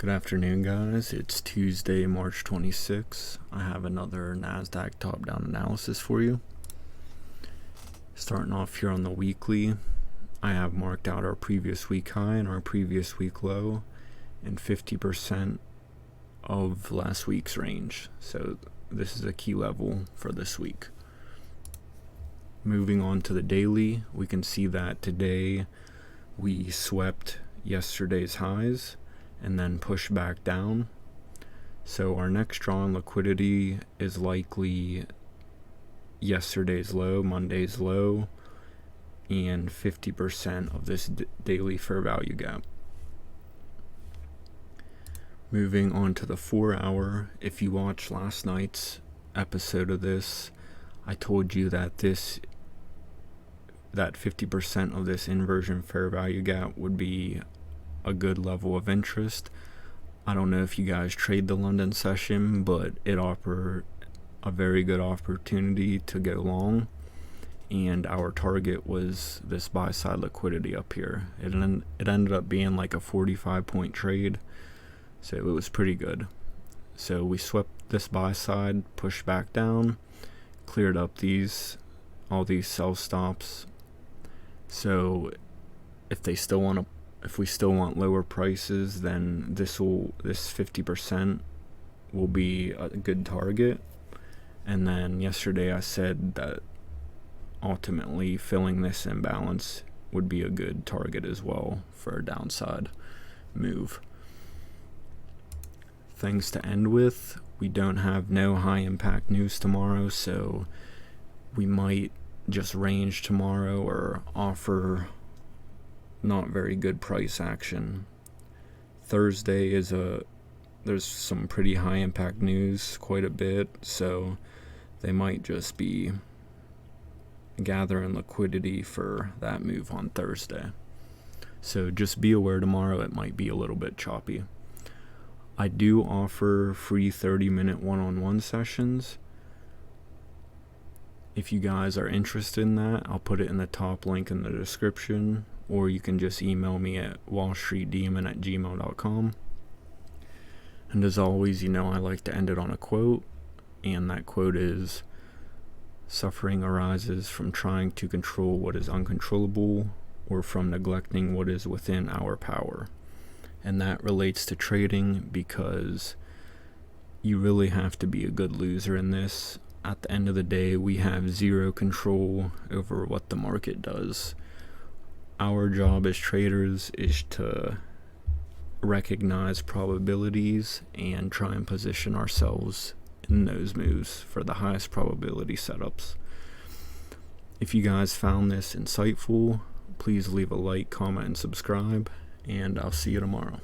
Good afternoon, guys. It's Tuesday, March 26th. I have another NASDAQ top-down analysis for you. Starting off here on the weekly, I have marked out our previous week high and our previous week low and 50% of last week's range. So this is a key level for this week. Moving on to the daily, we can see that today we swept yesterday's highs and then push back down. So our next draw on liquidity is likely yesterday's low, Monday's low, and 50% of this daily fair value gap. Moving on to the 4 hour, if you watched last night's episode of this, I told you that that 50% of this inversion fair value gap would be a good level of interest. I don't know if you guys trade the London session, but it offered a very good opportunity to go long, and our target was this buy side liquidity up here. It ended up being like a 45-point trade, so it was pretty good. So we swept this buy side, pushed back down, cleared up all these sell stops. So if we still want lower prices, then this 50% will be a good target. And then yesterday I said that ultimately filling this imbalance would be a good target as well for a downside move. Things to end with, we don't have no high impact news tomorrow, so we might just range tomorrow or offer not very good price action. Thursday there's some pretty high impact news, quite a bit, so they might just be gathering liquidity for that move on Thursday. So just be aware tomorrow it might be a little bit choppy. I do offer free 30-minute one-on-one sessions. If you guys are interested in that, I'll put it in the top link in the description, or you can just email me at wallstreetdemon@gmail.com. And as always, I like to end it on a quote, and that quote is, "Suffering arises from trying to control what is uncontrollable or from neglecting what is within our power." And that relates to trading, because you really have to be a good loser in this. At the end of the day, we have zero control over what the market does. Our job as traders is to recognize probabilities and try and position ourselves in those moves for the highest probability setups. If you guys found this insightful, please leave a like, comment, and subscribe, and I'll see you tomorrow.